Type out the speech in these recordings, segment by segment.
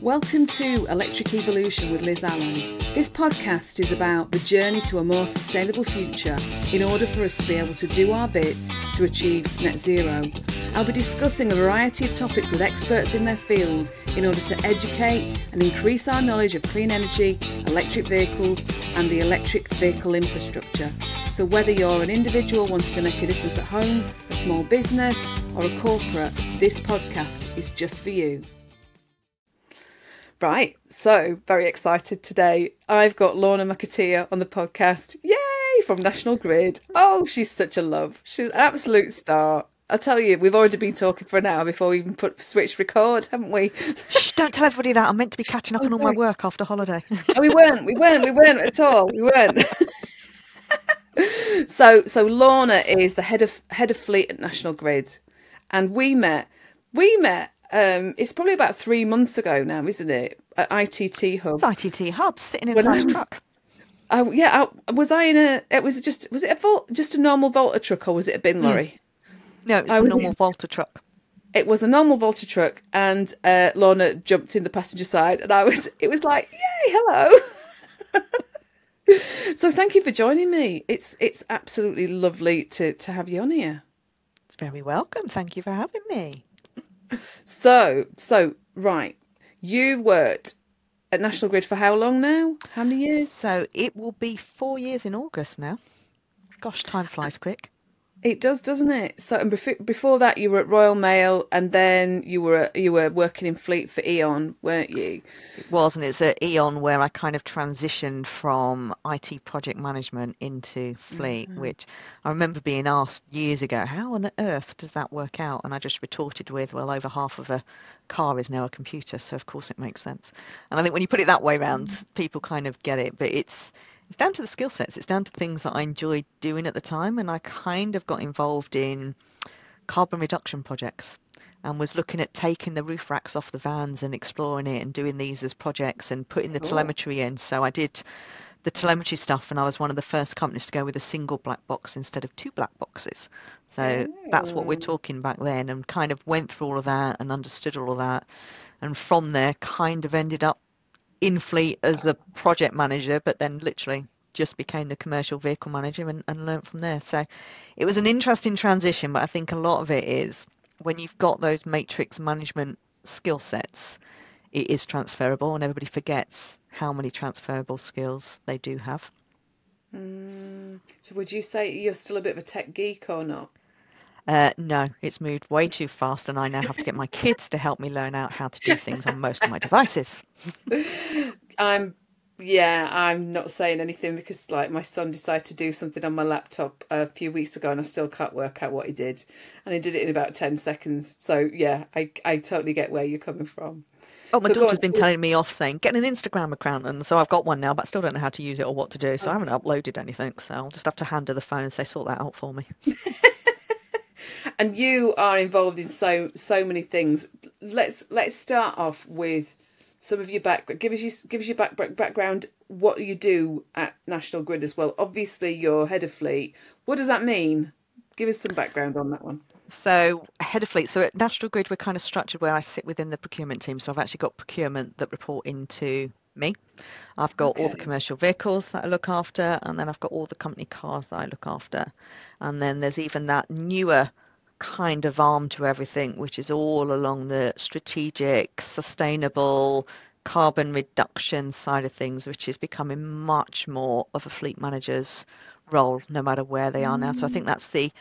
Welcome to Electric Evolution with Liz Allan. This podcast is about the journey to a more sustainable future in order for us to be able to do our bit to achieve net zero. I'll be discussing a variety of topics with experts in their field in order to educate and increase our knowledge of clean energy, electric vehicles and the electric vehicle infrastructure. So whether you're an individual wanting to make a difference at home, a small business or a corporate, this podcast is just for you. Right, so very excited today. I've got Lorna McAtear on the podcast. Yay! From National Grid. Oh, she's such a love. She's an absolute star. I'll tell you, we've already been talking for an hour before we even switched record, haven't we? Shh, don't tell everybody that. I'm meant to be catching up on all my work after holiday. Oh, we weren't at all. We weren't. So Lorna is the head of fleet at National Grid, and we met. It's probably about 3 months ago now, isn't it? At ITT Hub. It's ITT Hub, sitting inside a truck. Oh yeah, was I in a? Was it just a normal Volta truck, or was it a bin lorry? No, it was a normal Volta truck. It was a normal Volta truck, and Lorna jumped in the passenger side, and it was like, yay, hello. So thank you for joining me. It's absolutely lovely to have you on here. It's very welcome. Thank you for having me. So right, you've worked at National Grid for how long now? How many years? So it will be 4 years in August now. Gosh, time flies quick. It does, doesn't it? So, and before that, you were at Royal Mail, and then you were working in fleet for Eon, weren't you? It was, and it's at Eon where I kind of transitioned from IT project management into fleet, which I remember being asked years ago, how on earth does that work out? And I just retorted with, well, over half of a car is now a computer, so of course it makes sense. And I think when you put it that way around, people kind of get it, but it's down to the skill sets. It's down to things that I enjoyed doing at the time. And I kind of got involved in carbon reduction projects and was looking at taking the roof racks off the vans and exploring it and doing these as projects and putting the telemetry in. So I did the telemetry stuff, and I was one of the first companies to go with a single black box instead of two black boxes. So that's what we're talking back then, and kind of went through all of that and understood all of that. And from there kind of ended up in fleet as a project manager, but then literally just became the commercial vehicle manager and learned from there. So it was an interesting transition, but I think a lot of it is when you've got those matrix management skill sets, it is transferable, and everybody forgets how many transferable skills they do have. So would you say you're still a bit of a tech geek or not? No, it's moved way too fast, and I now have to get my kids to help me learn out how to do things on most of my devices. I'm not saying anything because like my son decided to do something on my laptop a few weeks ago, and I still can't work out what he did, and he did it in about 10 seconds. So yeah, I totally get where you're coming from. Oh, my daughter's been telling me off saying, get an Instagram account, and so I've got one now, but I still don't know how to use it or what to do, so I haven't uploaded anything, so I'll just have to hand her the phone and say, sort that out for me. And you are involved in so many things. Let's start off with some of your background. Give us your background. What you do at National Grid as well. Obviously, you're head of fleet. What does that mean? Give us some background on that one. So head of fleet. So at National Grid, we're kind of structured where I sit within the procurement team. So I've actually got procurement that report into me. I've got all the commercial vehicles that I look after, and then I've got all the company cars that I look after. And then there's even that newer kind of arm to everything, which is all along the strategic, sustainable, carbon reduction side of things, which is becoming much more of a fleet manager's role, no matter where they are now. So I think that's the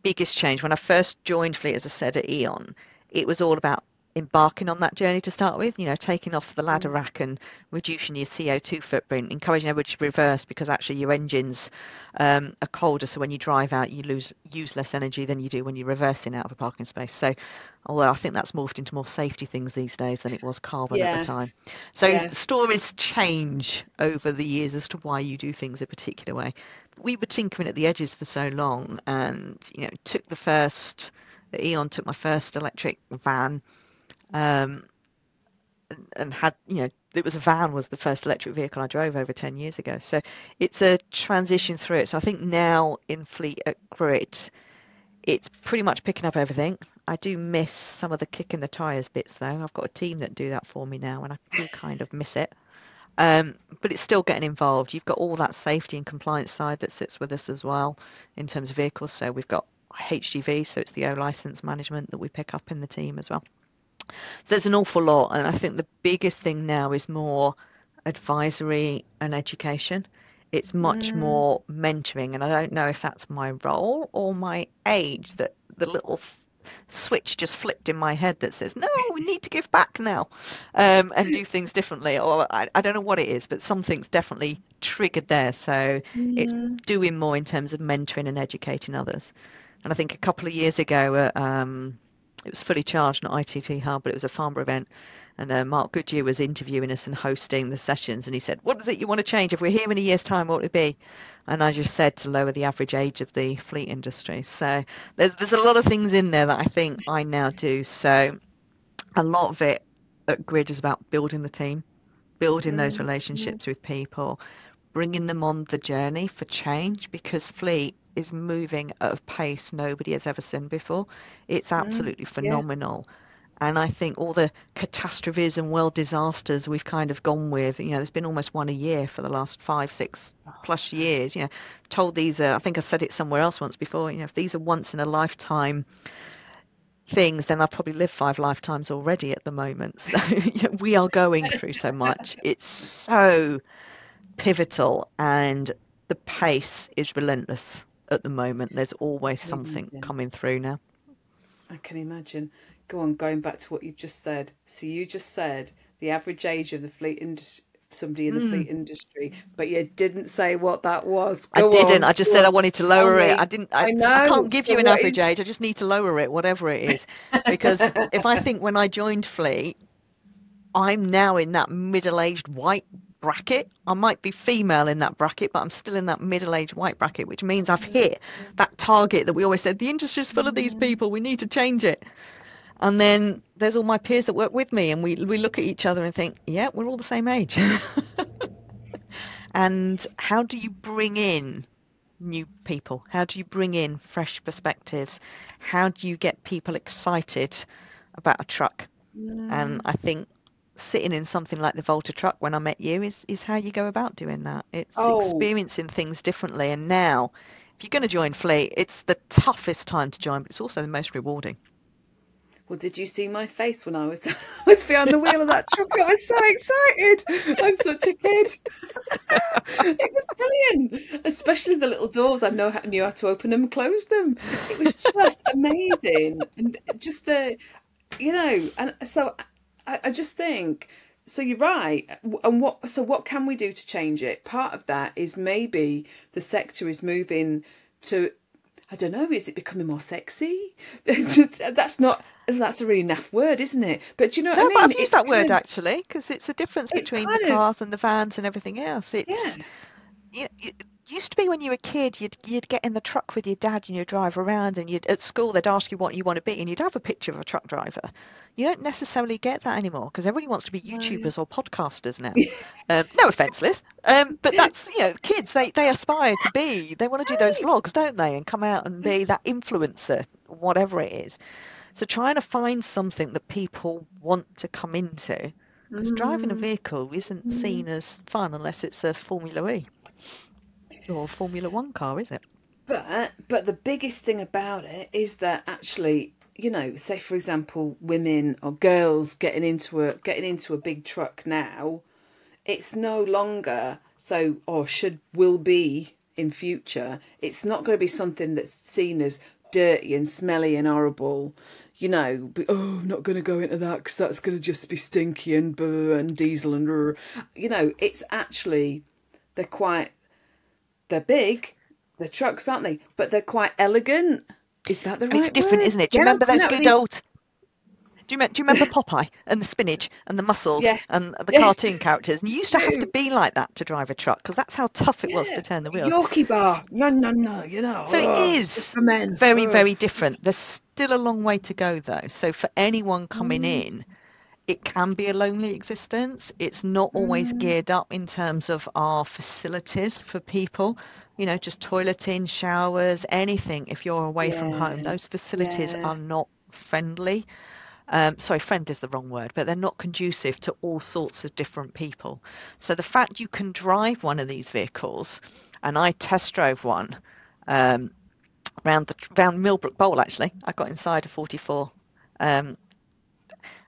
biggest change. When I first joined fleet, as I said, at Eon, it was all about embarking on that journey to start with, taking off the ladder rack and reducing your CO2 footprint, encouraging everybody to reverse, because actually your engines are colder, so when you drive out you use less energy than you do when you're reversing out of a parking space. So although I think that's morphed into more safety things these days than it was carbon at the time. So stories change over the years as to why you do things a particular way. We were tinkering at the edges for so long, and Eon took my first electric van, and had, it was the first electric vehicle I drove over 10 years ago. So it's a transition through it. So I think now in fleet at Grid, it's pretty much picking up everything. I do miss some of the kick in the tires bits, though. I've got a team that do that for me now, and I do kind of miss it. But it's still getting involved. You've got all that safety and compliance side that sits with us as well in terms of vehicles. So we've got HGV, so it's the O license management that we pick up in the team as well. So there's an awful lot, and I think the biggest thing now is more advisory and education. It's much more mentoring, and I don't know if that's my role or my age that the little switch just flipped in my head that says, no, we need to give back now, and do things differently. Or I don't know what it is, but something's definitely triggered there. So it's doing more in terms of mentoring and educating others. And I think a couple of years ago, it was fully charged, not ITT Hub, but it was a farmer event. And Mark Goodyear was interviewing us and hosting the sessions. And he said, what is it you want to change? If we're here in a year's time, what would it be? And I just said to lower the average age of the fleet industry. So there's a lot of things in there that I think I now do. So a lot of it at Grid is about building the team, building those relationships with people, bringing them on the journey for change, because fleet is moving at a pace nobody has ever seen before. It's absolutely phenomenal. And I think all the catastrophes and world disasters we've kind of gone with, there's been almost one a year for the last 5-6+ years, told these are, I think I said it somewhere else once before, if these are once in a lifetime things, then I've probably lived 5 lifetimes already at the moment. So we are going through so much. It's so pivotal, and the pace is relentless at the moment. There's always something coming through now. I can imagine. Go on, going back to what you've just said. So you just said the average age of the fleet industry, somebody in the fleet industry, but you didn't say what that was. I didn't. I just said I wanted to lower it. I didn't. I know. I can't give you an average age. I just need to lower it, whatever it is. Because if I think when I joined fleet, I'm now in that middle-aged white bracket. I might be female in that bracket, but I'm still in that middle-aged white bracket, which means I've hit that target that we always said, the industry's full of these people, we need to change it. And then there's all my peers that work with me, and we look at each other and think, yeah, we're all the same age. And how do you bring in new people? How do you bring in fresh perspectives? How do you get people excited about a truck? And I think sitting in something like the Volta truck when I met you is how you go about doing that. It's experiencing things differently. And now, if you're going to join fleet, it's the toughest time to join, but it's also the most rewarding. Well, did you see my face when I was behind the wheel of that truck? I was so excited. I'm such a kid. It was brilliant, especially the little doors. I knew how to open them and close them. It was just amazing, and just and so I just think. So you're right. And what can we do to change it? Part of that is maybe the sector is moving to, I don't know, is it becoming more sexy? That's a really naff word, isn't it? But do you know what I mean? But I've used that word actually, because it's a difference between the cars and the vans and everything else. It's it used to be when you were a kid, you'd get in the truck with your dad and you'd drive around, and at school they'd ask you what you want to be, and you'd have a picture of a truck driver. You don't necessarily get that anymore, because everybody wants to be YouTubers or podcasters now. No offence, Liz, but that's kids. They aspire to be. They want to do those vlogs, don't they, and come out and be that influencer, whatever it is. So trying to find something that people want to come into, because driving a vehicle isn't seen as fun unless it's a Formula E. Or Formula One car, is it? But the biggest thing about it is that actually, say for example, women or girls getting into a big truck now, it's no longer will be in future. It's not going to be something that's seen as dirty and smelly and horrible. I'm not going to go into that because that's going to just be stinky and diesel and it's actually they're big, they're trucks, aren't they? But they're quite elegant. Is that the right word? It's different, isn't it? Do you remember those good old... Do you remember Popeye and the spinach and the mussels and the cartoon characters? And you used to have to be like that to drive a truck, because that's how tough it was to turn the wheels. Yorkie bar. No. So it is just for men. Very, very different. There's still a long way to go, though. So for anyone coming in, it can be a lonely existence. It's not always geared up in terms of our facilities for people. Just toileting, showers, anything. If you're away from home, those facilities are not friendly. Sorry, friend is the wrong word, but they're not conducive to all sorts of different people. So the fact you can drive one of these vehicles, and I test drove one round Millbrook Bowl actually. I got inside a 44, and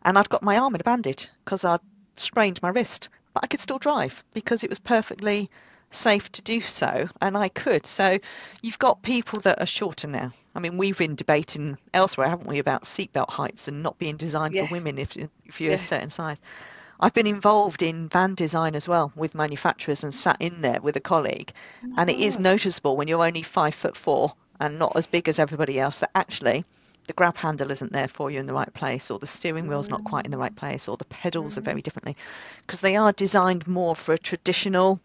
I'd got my arm in a bandage because I'd sprained my wrist, but I could still drive because it was perfectly safe to do so, and I could. So you've got people that are shorter now. I mean, we've been debating elsewhere, haven't we, about seatbelt heights and not being designed for Yes. women if you're a Yes. certain size. I've been involved in van design as well with manufacturers and sat in there with a colleague, Oh my and it is gosh. noticeable when you're only 5'4" and not as big as everybody else that actually the grab handle isn't there for you in the right place, or the steering wheel's not quite in the right place, or the pedals are very differently, because they are designed more for a traditional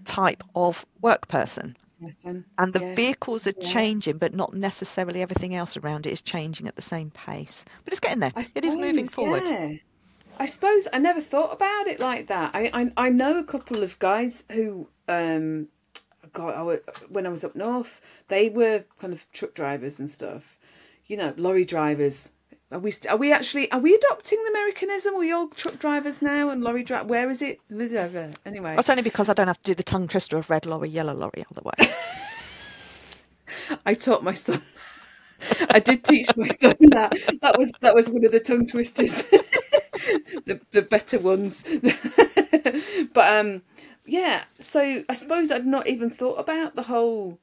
type of work person. Listen. And the Yes. vehicles are Yeah. changing, but not necessarily everything else around it is changing at the same pace. But it's getting there. I It is moving suppose, forward. yeah. I suppose I never thought about it like that. I know a couple of guys who God, when I was up north, they were kind of truck drivers and stuff. You know, lorry drivers. Are we actually adopting the Americanism? Are we all truck drivers now and lorry drive? Where is it? Anyway, That's only because I don't have to do the tongue twister of red lorry, yellow lorry otherwise. I taught my son. I did teach my son that. That was one of the tongue twisters. The better ones. But yeah, so I suppose I'd not even thought about the whole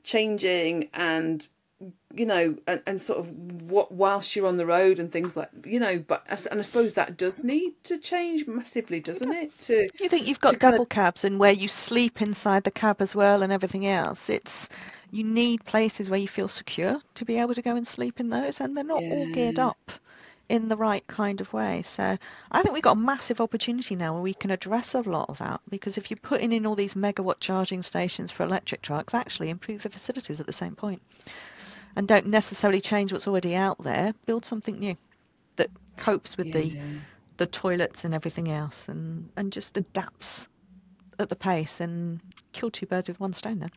changing and and sort of what whilst you're on the road and things like but and I suppose that does need to change massively, doesn't it? You think you've To got kind of double cabs and where you sleep inside the cab as well and everything else. You need places where you feel secure to be able to go and sleep in those, and they're not all geared yeah up in the right kind of way. So I think we've got a massive opportunity now where we can address a lot of that, because if you're putting in all these megawatt charging stations for electric trucks, actually improve the facilities at the same point. And don't necessarily change what's already out there. Build something new that copes with yeah. the toilets and everything else, and just adapts at the pace, and kill two birds with one stone then.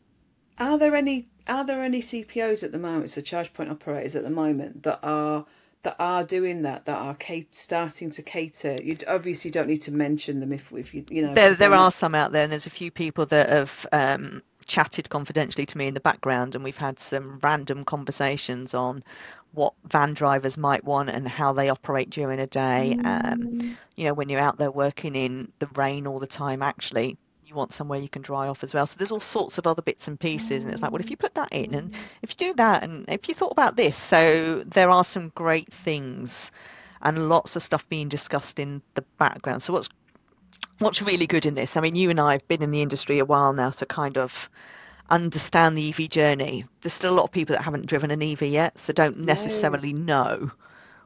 Are there any CPOs at the moment, so charge point operators at the moment that are doing that are starting to cater? You obviously don't need to mention them if if they're There not. are some out there, and there's a few people that have chatted confidentially to me in the background, and we've had some random conversations on what van drivers might want and how they operate during a day. Mm, When you're out there working in the rain all the time, actually you want somewhere you can dry off as well. So there's all sorts of other bits and pieces, and it's like, well, if you put that in, and if you do that, and if you thought about this, so there are some great things and lots of stuff being discussed in the background. So what's really good in this? I mean, you and I have been in the industry a while now, so kind of understand the EV journey. There's still a lot of people that haven't driven an EV yet, so don't no. necessarily know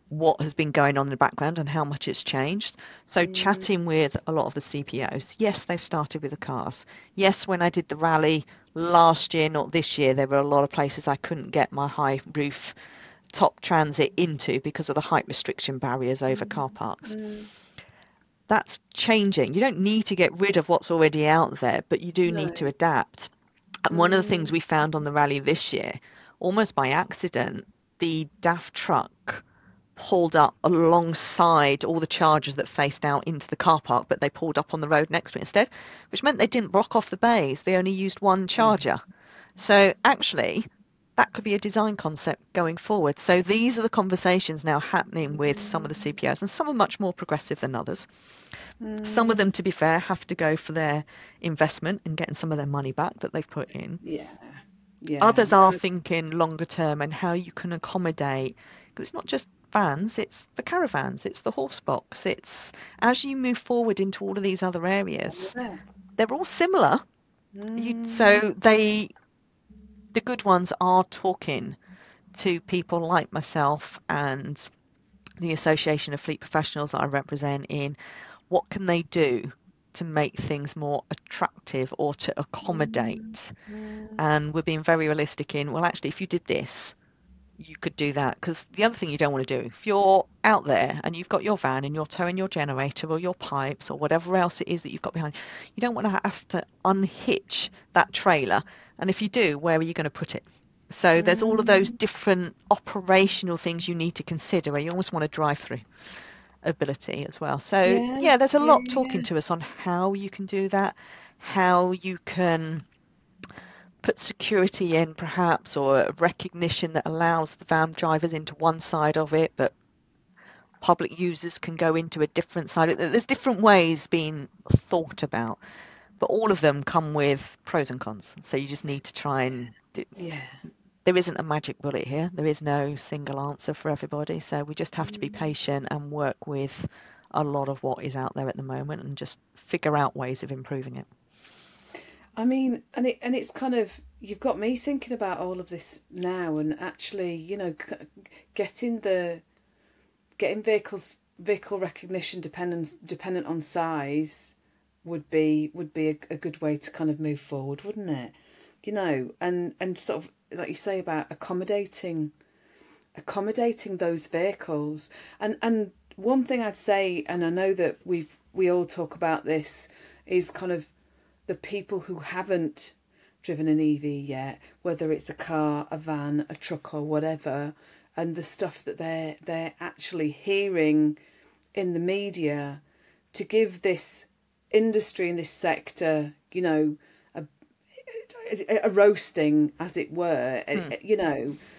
what has been going on in the background and how much it's changed. So Mm, chatting with a lot of the CPOs, yes, they've started with the cars. Yes, when I did the rally last year, not this year, there were a lot of places I couldn't get my high roof top transit into because of the height restriction barriers over car parks. mm, That's changing. You don't need to get rid of what's already out there, but you do need to no. adapt. And one of the things Mm, we found on the rally this year, almost by accident, the DAF truck pulled up alongside all the chargers that faced out into the car park, but they pulled up on the road next to it instead, which meant they didn't block off the bays. They only used one charger. So actually, that could be a design concept going forward. So these are the conversations now happening with some of the CPOs, and some are much more progressive than others. Some of them, mm, to be fair, have to go for their investment and getting some of their money back that they've put in. yeah. Yeah. Others are No. thinking longer term and how you can accommodate, because it's not just vans, it's the caravans, it's the horse box. It's as you move forward into all of these other areas, Yeah. they're all similar. Mm, So the good ones are talking to people like myself and the Association of Fleet Professionals that I represent in what can they do to make things more attractive or to mm, accommodate. mm. And we're being very realistic in, well, actually, if you did this, you could do that. Because the other thing you don't want to do, if you're out there and you've got your van and you're towing your generator or your pipes or whatever else it is that you've got behind, you don't want to have to unhitch that trailer. And if you do, where are you going to put it? So there's all of those different operational things you need to consider, where you almost want a drive-through ability as well. So Yeah, yeah, there's a yeah, lot talking to us on how you can do that, how you can put security in perhaps, or a recognition that allows the van drivers into one side of it, but public users can go into a different side. There's different ways being thought about, but all of them come with pros and cons. So you just need to try and yeah. there isn't a magic bullet here. There is no single answer for everybody. So we just have to be patient and work with a lot of what is out there at the moment and just figure out ways of improving it. I mean, and it's kind of, you've got me thinking about all of this now, and actually, getting vehicle recognition dependent on size would be a good way to kind of move forward, wouldn't it? And sort of like you say about accommodating those vehicles. And one thing I'd say, and I know that we all talk about this, is kind of the people who haven't driven an EV yet, whether it's a car, a van, a truck, or whatever, and the stuff that they're actually hearing in the media, to give this industry and this sector, a roasting, as it were. It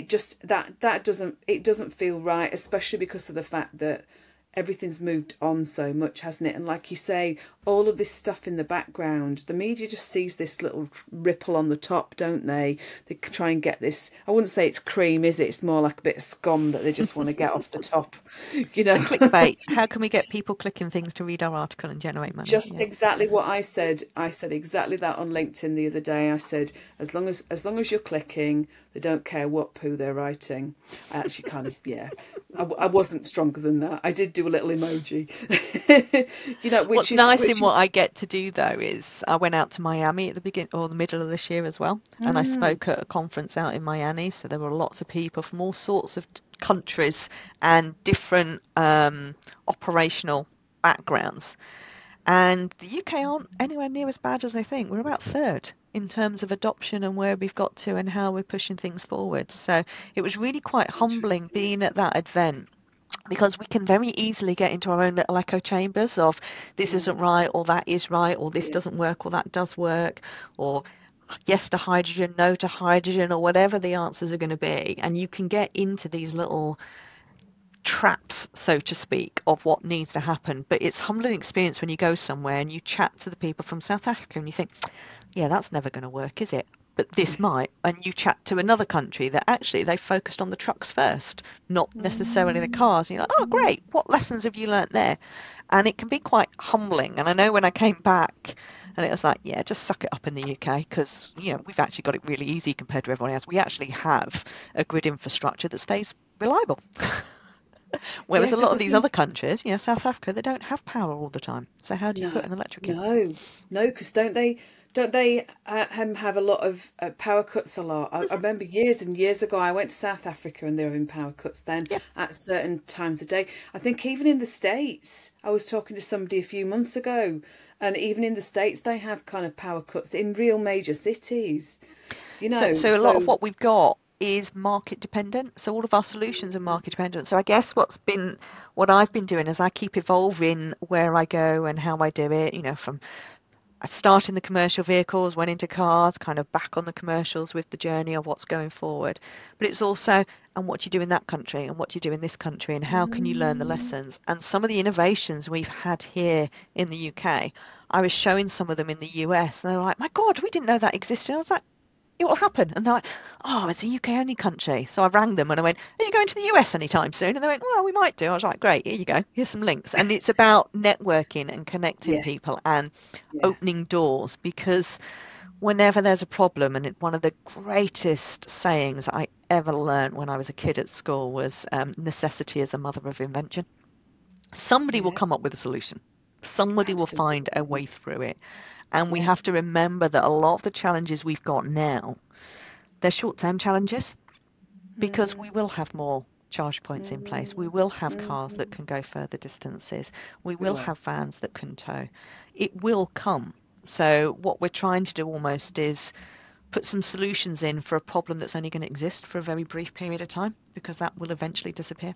just that doesn't feel right, especially because of the fact that everything's moved on so much, hasn't it? And like you say, all of this stuff in the background, the media just sees this little ripple on the top, don't they? They try and get this, I wouldn't say it's cream, is it? It's more like a bit of scum that they just want to get off the top, Clickbait. How can we get people clicking things to read our article and generate money? Just Yeah. exactly what I said. I said exactly that on LinkedIn the other day. I said, as long as you're clicking, they don't care what poo they're writing. I actually kind of, yeah, I wasn't stronger than that. I did do a little emoji. What's nice in what I get to do though is I went out to Miami at the beginning or the middle of this year as well, and I spoke at a conference out in Miami. So there were lots of people from all sorts of countries and different operational backgrounds. And the UK aren't anywhere near as bad as they think. We're about third in terms of adoption and where we've got to and how we're pushing things forward. So it was really quite humbling being at that event, because we can very easily get into our own little echo chambers of this isn't right, or that is right, or this doesn't work, or that does work, or yes to hydrogen, no to hydrogen, or whatever the answers are going to be. And you can get into these little traps, so to speak, of what needs to happen. But it's humbling experience when you go somewhere and you chat to the people from South Africa and you think, yeah, that's never going to work, is it? But this might. And you chat to another country that actually they focused on the trucks first, not necessarily the cars. And you're like, oh, great. What lessons have you learnt there? And it can be quite humbling. And I know when I came back, and it was like, yeah, just suck it up in the UK, because we've actually got it really easy compared to everyone else. We actually have a grid infrastructure that stays reliable. Whereas a lot of these other countries, South Africa, they don't have power all the time. So how do you put an electric in? No, because don't they have a lot of power cuts a lot? I remember years and years ago, I went to South Africa and they were having power cuts then at certain times of day. I think even in the States, I was talking to somebody a few months ago, and even in the States, they have kind of power cuts in real major cities. So a lot of what we've got is market dependent. So all of our solutions are market dependent. So I guess what I've been doing is I keep evolving where I go and how I do it, from I start in the commercial vehicles, went into cars, kind of back on the commercials with the journey of what's going forward. But it's also, and what do you do in that country and what do you do in this country and how can you learn the lessons? And some of the innovations we've had here in the UK, I was showing some of them in the US and they're like, my God, we didn't know that existed. I was like, it will happen. And they're like, oh, it's a UK only country. So I rang them and I went, are you going to the US anytime soon? And they went, well, we might do. I was like, great, here you go. Here's some links. And it's about networking and connecting people and opening doors, because whenever there's a problem, and one of the greatest sayings I ever learned when I was a kid at school was necessity is the mother of invention. Somebody will come up with a solution. Somebody will find a way through it. And we have to remember that a lot of the challenges we've got now, they're short-term challenges, because we will have more charge points in place. We will have cars that can go further distances. We will have vans that can tow. It will come. So what we're trying to do almost is put some solutions in for a problem that's only going to exist for a very brief period of time, because that will eventually disappear.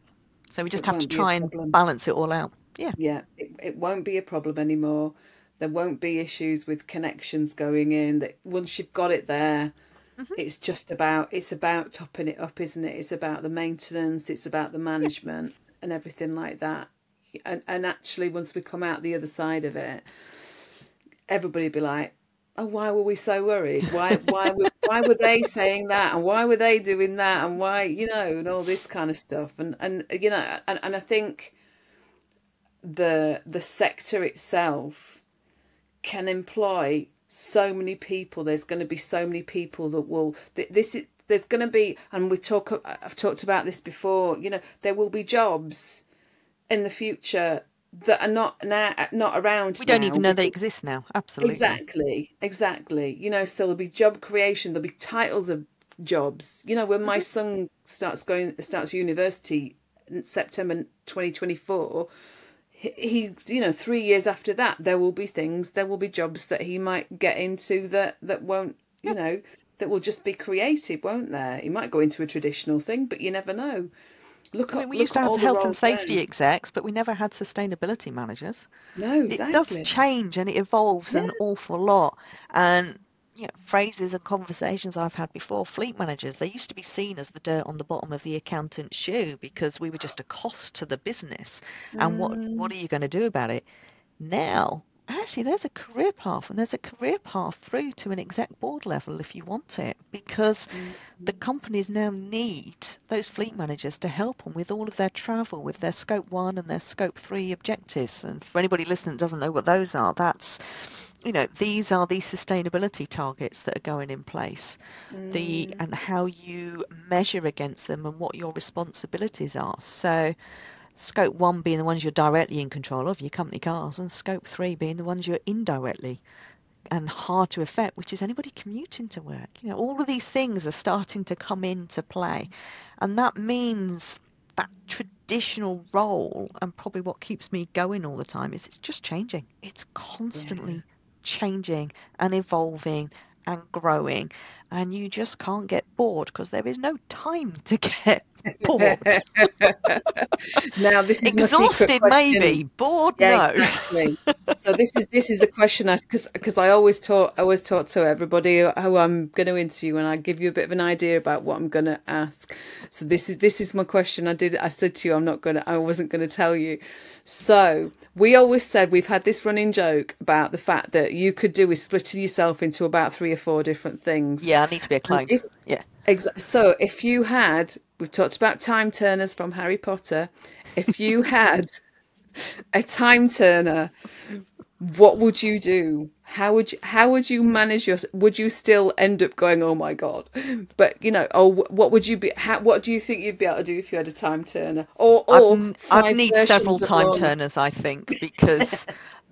So we just It have to won't be a try and problem. balance it all out. Yeah. Yeah, it won't be a problem anymore. There won't be issues with connections going in. That once you've got it there, Hmm. it's about topping it up, isn't it? It's about the maintenance, it's about the Yeah. management and everything like that. And actually, once we come out the other side of it, everybody be like, "Oh, why were we so worried? Why were they saying that? And why were they doing that? And why, and all this kind of stuff." And I think the sector itself can employ so many people. There's going to be so many people that will. This is there's going to be, and I've talked about this before. There will be jobs in the future that are not around We don't now even know they because exist now. Absolutely. exactly. So there'll be job creation. There'll be titles of jobs. When my Hmm. son starts university in September 2024. He 3 years after that, there will be jobs that he might get into that won't, Yep. that will just be creative, won't there? He might go into a traditional thing, but you never know. I mean, we used Look to at have all the health and roles now. safety execs, but we never had sustainability managers. No, It does exactly. change and it evolves Yeah. an awful lot. And phrases and conversations I've had before, fleet managers, they used to be seen as the dirt on the bottom of the accountant's shoe because we were just a cost to the business. And what Mm, are you going to do about it? Now, actually, there's a career path, and there's a career path through to an exec board level if you want it, because mm, the companies now need those fleet managers to help them with all of their travel, with their scope 1 and their scope 3 objectives. And for anybody listening that doesn't know what those are, these are the sustainability targets that are going in place, mm. and how you measure against them and what your responsibilities are. So scope 1 being the ones you're directly in control of, your company cars, and scope 3 being the ones you're indirectly and hard to affect, which is anybody commuting to work. All of these things are starting to come into play. And that means that traditional role, and probably what keeps me going all the time, is it's just changing. It's Yeah. constantly changing and evolving and growing. And you just can't get bored because there is no time to get bored. Now, this is my secret Exhausted, question. maybe. Bored, Yeah, no. exactly. So this is the question I because I always talk to everybody who I'm going to interview, and I give you a bit of an idea about what I'm going to ask. So this is my question. I said to you I wasn't going to tell you. So we always said, we've had this running joke about the fact that you could do with splitting yourself into about 3 or 4 different things. Yeah, I need to be a And clone. if Yeah. so, if you had, we've talked about time turners from Harry Potter. If you had a time turner, what would you do? How would you manage your? Would you still end up going, "Oh my God," but what would you be? What do you think you'd be able to do if you had a time turner, or I'd five need several versions of time Lorna? turners, I think, because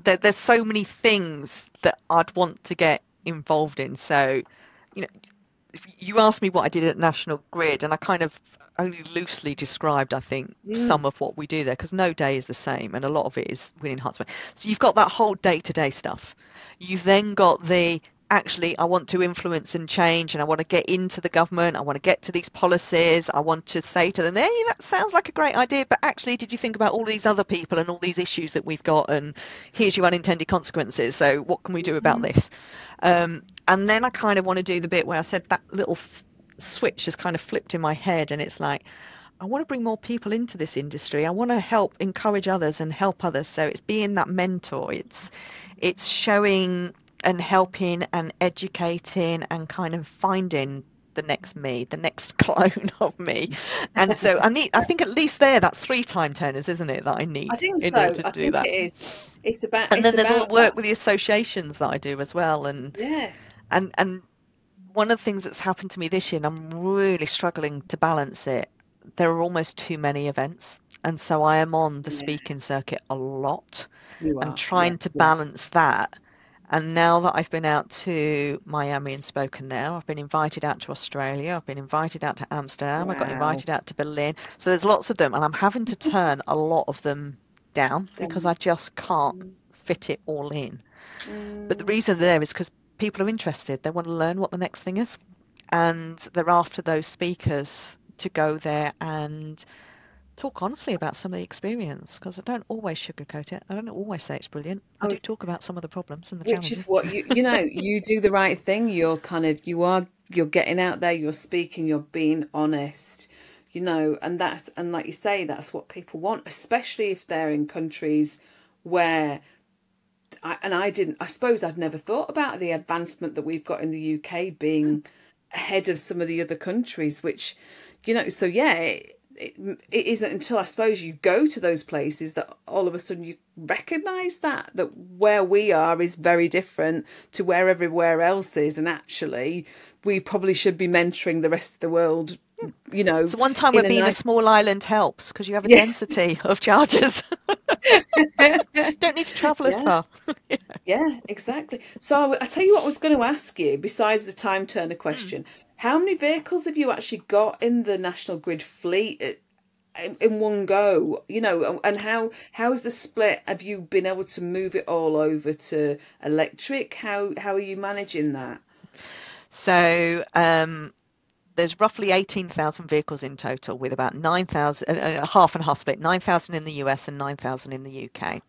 there's so many things that I'd want to get involved in. So, you know, if you asked me what I did at National Grid, and I kind of only loosely described, I think, Mm, some of what we do there, because no day is the same, and a lot of it is within Huntsman. So you've got that whole day-to-day stuff. You've then got the actually, I want to influence and change, and I want to get into the government. I want to get to these policies. I want to say to them, "Hey, that sounds like a great idea, but actually, did you think about all these other people and all these issues that we've got? And here's your unintended consequences. So what can we do about mm, this?" And then I kind of want to do the bit where I said that little switch has kind of flipped in my head, and it's like, I want to bring more people into this industry. I want to help encourage others and help others. So it's being that mentor. It's showing and helping and educating and kind of finding the next me, the next clone of me. And so I think at least that's 3 time turners, isn't it, that I I need think in order so. to I do think it that. is. It's about And it's then there's all about the that. work with the associations that I do as well. Yes. And one of the things that's happened to me this year, and I'm really struggling to balance it, there are almost too many events. And so I am on the Yeah. speaking circuit a lot You and are. Yeah. trying to Yeah. balance that. And now that I've been out to Miami and spoken there, I've been invited out to Australia, I've been invited out to Amsterdam, I got Wow. invited out to Berlin. So there's lots of them, and I'm having to turn a lot of them down because I Then, just can't fit it all in. But the mm, reason there is because people are interested. They want to learn what the next thing is, and they're after those speakers to go there and talk honestly about some of the experience, because I don't always sugarcoat it. I don't always say it's brilliant. I do talk about some of the problems and the Which is challenges. what you do the right thing. You're you're getting out there, you're speaking, you're being honest, and like you say, that's what people want, especially if they're in countries where I suppose I'd never thought about the advancement that we've got in the UK being ahead of some of the other countries, which, so yeah, it isn't until I suppose you go to those places that all of a sudden you recognise that where we are is very different to where everywhere else is, and actually we probably should be mentoring the rest of the world. So one time where being a small island helps, because you have a density of chargers. Don't need to travel as far. Yeah, exactly. So I tell you what I was going to ask you, besides the time turner question, how many vehicles have you actually got in the National Grid fleet in one go? And how is the split? Have you been able to move it all over to electric? How are you managing that? So there's roughly 18,000 vehicles in total, with about 9,000, half and half split, 9,000 in the US and 9,000 in the UK.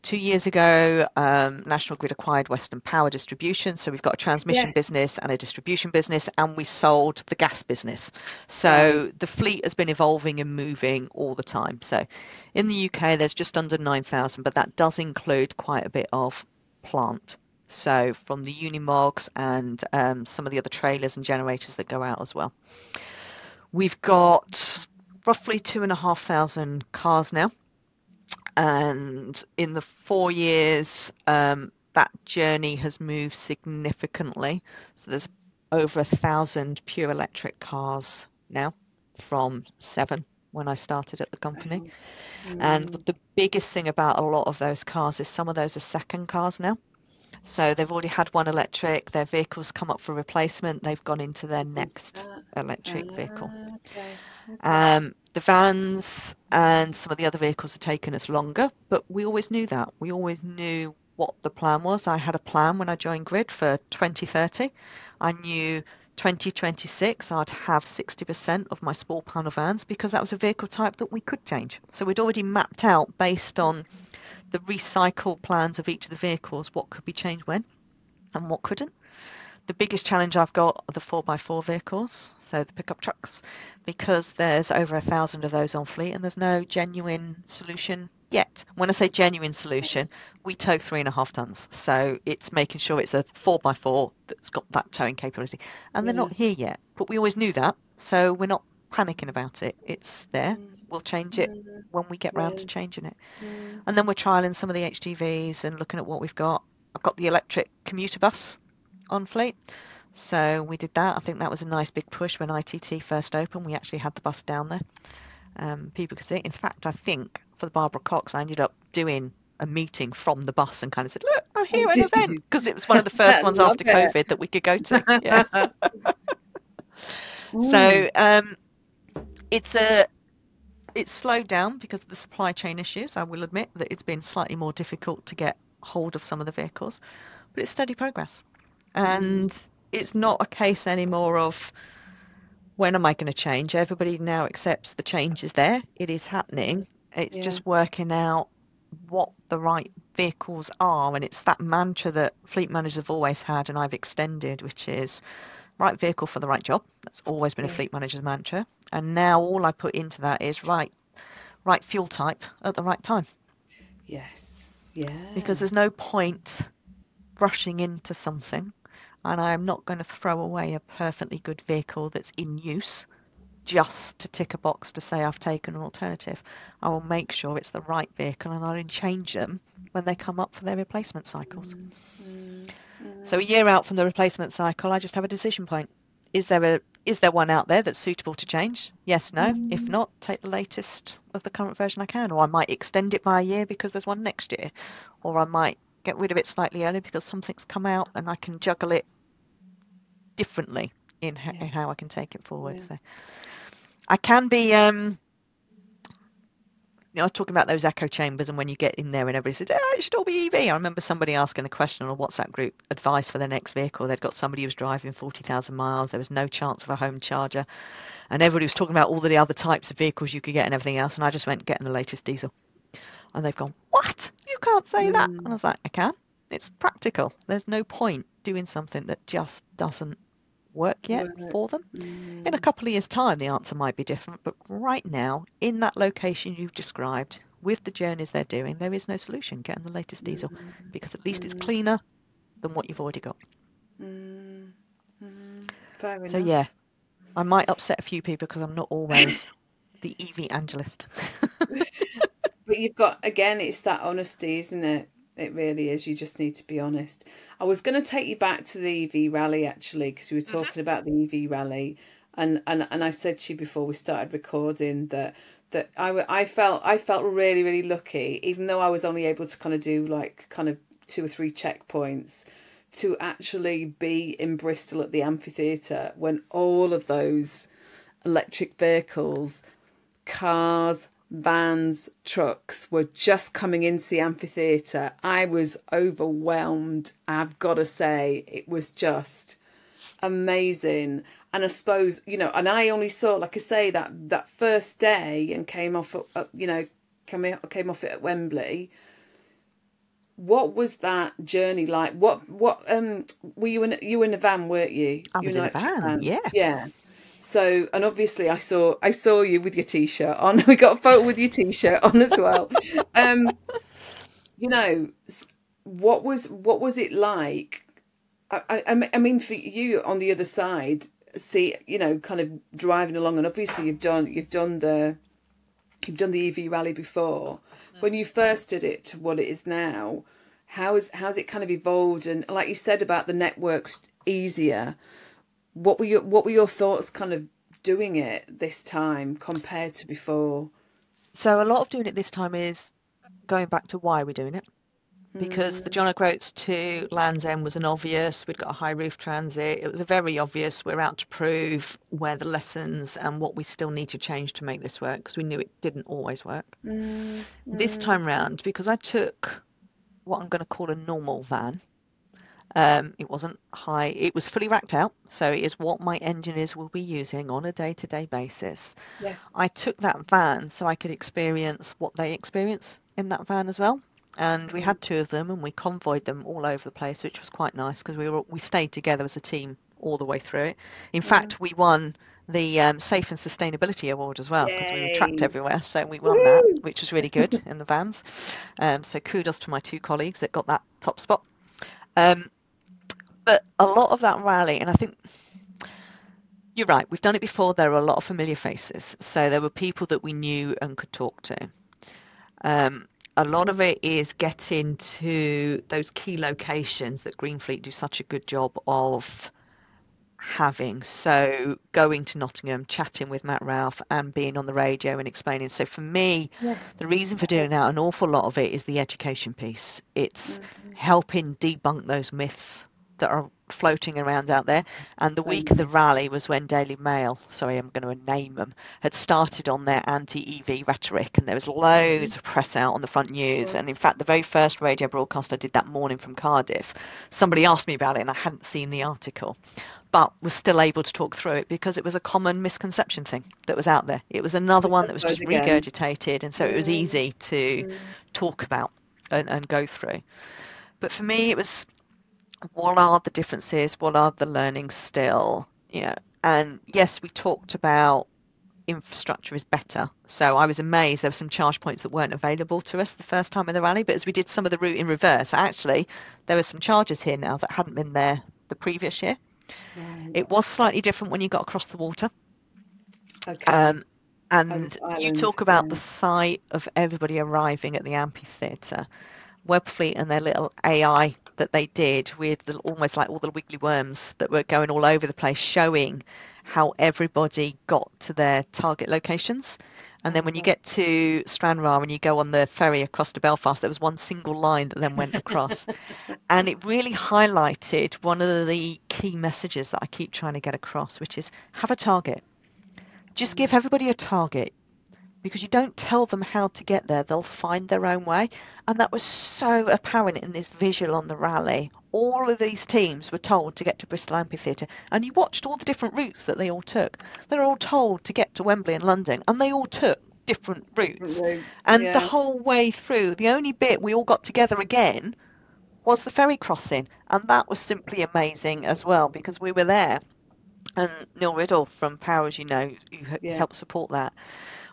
2 years ago, National Grid acquired Western Power Distribution. So we've got a transmission business and a distribution business, and we sold the gas business. So the fleet has been evolving and moving all the time. So in the UK, there's just under 9,000, but that does include quite a bit of plant. So from the Unimogs and some of the other trailers and generators that go out as well. We've got roughly 2,500 cars now. And in the 4 years, that journey has moved significantly. So there's over 1,000 pure electric cars now, from 7 when I started at the company. And the biggest thing about a lot of those cars is some of those are second cars now. So they've already had one electric, their vehicles come up for replacement, they've gone into their next electric vehicle. The vans and some of the other vehicles have taken us longer, but we always knew that. We always knew what the plan was. I had a plan when I joined Grid for 2030. I knew 2026 I'd have 60% of my small panel vans, because that was a vehicle type that we could change. So we'd already mapped out, based on the recycle plans of each of the vehicles, what could be changed when and what couldn't. The biggest challenge I've got are the 4x4 vehicles, so the pickup trucks, because there's over 1,000 of those on fleet and there's no genuine solution yet. When I say genuine solution, we tow 3.5 tons. So it's making sure it's a 4x4 that's got that towing capability. And they're not here yet, but we always knew that. So we're not panicking about it. It's there. We'll change it when we get round to changing it. And then we're trialing some of the HGVs and looking at what we've got. I've got the electric commuter bus on fleet. So we did that. I think that was a nice big push when ITT first opened. We actually had the bus down there. People could see it. In fact, I think for the Barbara Cox, I ended up doing a meeting from the bus and kind of said, look, I'm here at an event, because it was one of the first ones after COVID that we could go to. Yeah. So it's slowed down because of the supply chain issues. I will admit that it's been slightly more difficult to get hold of some of the vehicles, but it's steady progress. And it's not a case anymore of when am I going to change? Everybody now accepts the change is there. It is happening. It's just working out what the right vehicles are. And it's that mantra that fleet managers have always had, and I've extended, which is right vehicle for the right job. That's always been a fleet manager's mantra. And now all I put into that is right fuel type at the right time. Yes. Yeah. Because there's no point rushing into something, and I'm not going to throw away a perfectly good vehicle that's in use just to tick a box to say I've taken an alternative. I will make sure it's the right vehicle, and I'll only change them when they come up for their replacement cycles. So a year out from the replacement cycle, I just have a decision point. Is there one out there that's suitable to change? Yes, no. If not, take the latest of the current version I can, or I might extend it by a year because there's one next year, or I might get rid of it slightly early because something's come out and I can juggle it differently in how I can take it forward. So I can be I was talking about those echo chambers and when you get in there and everybody says, oh, it should all be EV. I remember somebody asking a question on a WhatsApp group, advice for their next vehicle. They'd got somebody who was driving 40,000 miles. There was no chance of a home charger. And everybody was talking about all the other types of vehicles you could get and everything else. And I just went, getting the latest diesel. And they've gone, what? You can't say that. And I was like, I can. It's practical. There's no point doing something that just doesn't work yet for them. In a couple of years' time, the answer might be different. But right now, in that location you've described, with the journeys they're doing, there is no solution getting the latest diesel because at least it's cleaner than what you've already got. Fair enough. So, yeah, I might upset a few people because I'm not always the EV evangelist. But you've got, again, it's that honesty, isn't it? It really is. You just need to be honest. I was going to take you back to the EV rally, actually, because we were talking about the EV rally. And I said to you before we started recording that I felt really, really lucky, even though I was only able to kind of do like kind of 2 or 3 checkpoints, to actually be in Bristol at the amphitheatre when all of those electric vehicles, cars, vans, trucks were just coming into the amphitheatre. I was overwhelmed, I've got to say. It was just amazing. And I suppose, and I only saw, like I say, that first day and came off came off it at Wembley. What was that journey like? What were you in a van, weren't you? I was in a van. Yeah. So, and obviously I saw you with your T-shirt on. We got a photo with your T-shirt on as well. What was it like? I mean, for you on the other side, kind of driving along, and obviously you've done the EV rally before. When you first did it to what it is now, how's it kind of evolved? And like you said about the networks easier. What were your thoughts kind of doing it this time compared to before? So a lot of doing it this time is going back to why we're doing it. Because the John O'Groats to Land's End was an obvious. We'd got a high roof transit. It was a very obvious. We're out to prove where the lessons and what we still need to change to make this work, because we knew it didn't always work. This time round, because I took what I'm going to call a normal van. It wasn't high. It was fully racked out. So it is what my engineers will be using on a day-to-day basis. Yes. I took that van so I could experience what they experience in that van as well. And we had 2 of them, and we convoyed them all over the place, which was quite nice because we stayed together as a team all the way through it. In fact, we won the Safe and Sustainability Award as well, because we were tracked everywhere. So we won that, which was really good in the vans. So kudos to my 2 colleagues that got that top spot. But a lot of that rally, and I think you're right, we've done it before. There are a lot of familiar faces. So there were people that we knew and could talk to. A lot of it is getting to those key locations that Greenfleet do such a good job of having. So going to Nottingham, chatting with Matt Ralph and being on the radio and explaining. So for me, the reason for doing that, an awful lot of it is the education piece. It's helping debunk those myths that are floating around out there. And the week of the rally was when Daily Mail, sorry, I'm going to name them, had started on their anti-EV rhetoric, and there was loads of press out on the front news. And in fact, the very first radio broadcast I did that morning from Cardiff, somebody asked me about it and I hadn't seen the article, but was still able to talk through it because it was a common misconception thing that was out there. It was another one that was just regurgitated, and so it was easy to talk about and go through. But for me, it was, what are the differences? What are the learnings still? And yes, we talked about infrastructure is better. So I was amazed there were some charge points that weren't available to us the first time in the rally, but as we did some of the route in reverse, actually there were some charges here now that hadn't been there the previous year. It was slightly different when you got across the water. And you talk about the sight of everybody arriving at the amphitheatre. Webfleet and their little AI that they did with almost like all the wiggly worms that were going all over the place, showing how everybody got to their target locations. And then when you get to Stranraer and you go on the ferry across to Belfast, there was one single line that then went across. And it really highlighted one of the key messages that I keep trying to get across, which is have a target. Just give everybody a target. because you don't tell them how to get there, they'll find their own way. And that was so apparent in this visual on the rally. All of these teams were told to get to Bristol Amphitheatre, and you watched all the different routes that they all took. They were all told to get to Wembley and London, and they all took different routes. And the whole way through, the only bit we all got together again was the ferry crossing, and that was simply amazing as well, because we were there. And Neil Riddle from Power, as you know, who helped support that,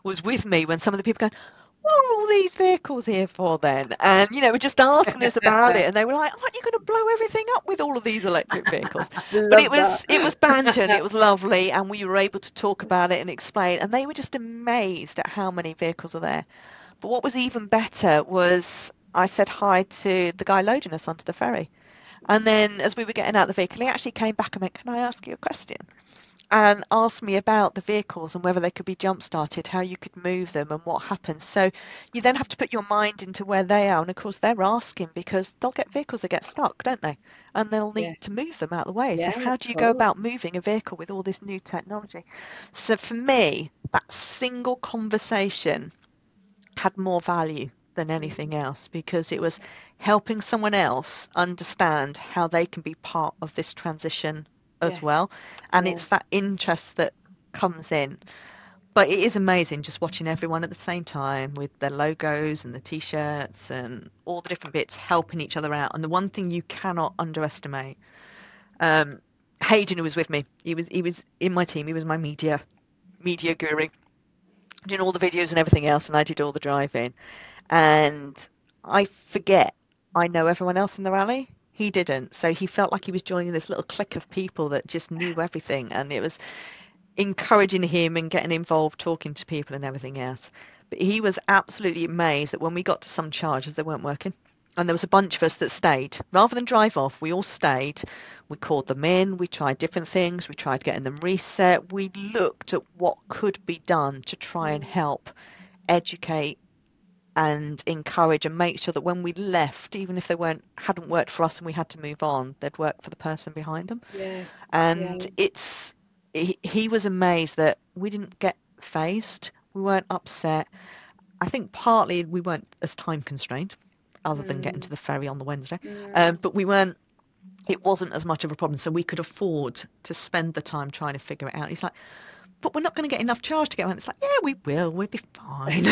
was with me when some of the people going, what are all these vehicles here for then? And, you know, were just asking us about it. And they were like, aren't you going to blow everything up with all of these electric vehicles? But it was banter and it was lovely. And we were able to talk about it and explain. And they were just amazed at how many vehicles are there. But what was even better was I said hi to the guy loading us onto the ferry. And then as we were getting out of the vehicle, he actually came back and went, can I ask you a question? And asked me about the vehicles and whether they could be jump started, how you could move them and what happens. So you then have to put your mind into where they are. And of course, they're asking because they'll get vehicles that get stuck, don't they? And they'll need to move them out of the way. So how do you go about moving a vehicle with all this new technology? So for me, that single conversation had more value than anything else, because it was helping someone else understand how they can be part of this transition as well. And it's that interest that comes in. But it is amazing just watching everyone at the same time with their logos and the t-shirts and all the different bits helping each other out. And the one thing you cannot underestimate, Hayden, who was with me, he was in my team, he was my media guru, doing all the videos and everything else, and I did all the driving. And I forget I know everyone else in the rally. He didn't. So he felt like he was joining this little clique of people that just knew everything. And it was encouraging him and getting involved, talking to people and everything else. But he was absolutely amazed that when we got to some charges, they weren't working. And there was a bunch of us that stayed. Rather than drive off, we all stayed. We called them in. We tried different things. We tried getting them reset. We looked at what could be done to try and help educate and encourage and make sure that when we left, even if they hadn't worked for us and we had to move on, they'd work for the person behind them. And he was amazed that we didn't get phased. We weren't upset. I think partly we weren't as time constrained, other than getting to the ferry on the Wednesday. But it wasn't as much of a problem. So we could afford to spend the time trying to figure it out. He's like, but we're not going to get enough charge to get around. It's like, yeah, we will. We'll be fine.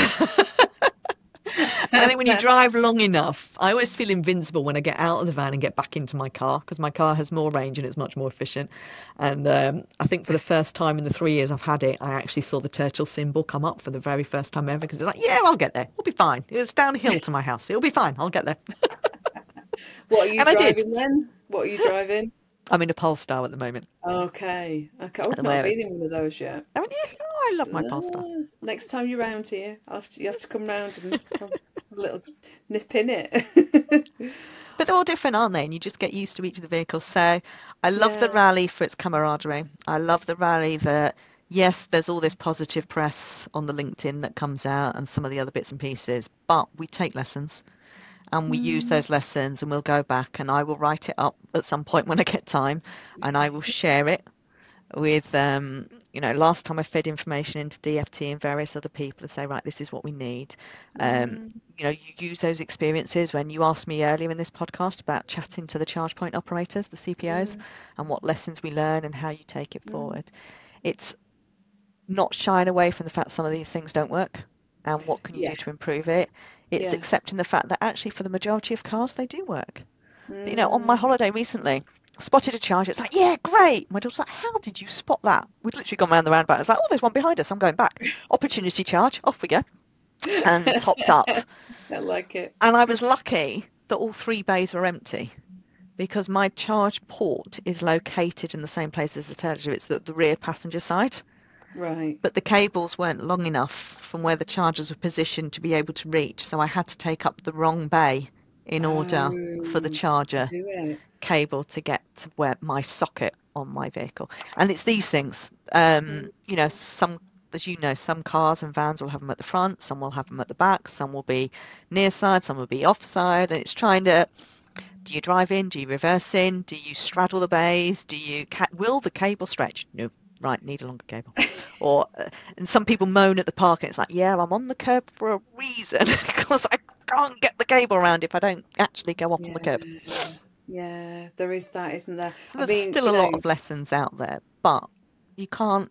I think when you drive long enough, I always feel invincible when I get out of the van and get back into my car, because my car has more range and it's much more efficient. And I think for the first time in the 3 years I've had it, I actually saw the turtle symbol come up for the very first time ever, because it's like, yeah, I'll get there. We'll be fine. It's downhill to my house. It'll be fine. I'll get there. What are you driving then? What are you driving? I'm in a Polestar at the moment. Okay. I've not been in one of those yet. Haven't you? Oh, I love my Polestar. Next time you're round here, you have to come round and have a little nip in it. But they're all different, aren't they? And you just get used to each of the vehicles. So I love the rally for its camaraderie. I love the rally that, yes, there's all this positive press on the LinkedIn that comes out and some of the other bits and pieces, but we take lessons. And we use those lessons, and we'll go back, and I will write it up at some point when I get time, and I will share it with, last time I fed information into DFT and various other people to say, right, this is what we need. You use those experiences when you asked me earlier in this podcast about chatting to the charge point operators, the CPOs, and what lessons we learn and how you take it forward. It's not shying away from the fact some of these things don't work. And what can you do to improve it? It's accepting the fact that actually for the majority of cars, they do work. But, on my holiday recently, I spotted a charge. It's like, yeah, great. My daughter's like, how did you spot that? We'd literally gone around the roundabout. It's like, oh, there's one behind us. I'm going back. Opportunity charge. Off we go. And topped up. I like it. And I was lucky that all 3 bays were empty, because my charge port is located in the same place as the telemetry. It's the rear passenger side. Right. But the cables weren't long enough from where the chargers were positioned to be able to reach. So I had to take up the wrong bay in order for the charger cable to get to where my socket on my vehicle. And it's these things, some, as you know, some cars and vans will have them at the front, some will have them at the back, some will be near side, some will be offside. And it's trying to, do you drive in? Do you reverse in? Do you straddle the bays? Will the cable stretch? No. right, need a longer cable. Or and some people moan at the park, and it's like, yeah, I'm on the curb for a reason because I can't get the cable around if I don't actually go up on the curb. Yeah, there is that, isn't there? So I there's mean, still a lot of lessons out there, but you can't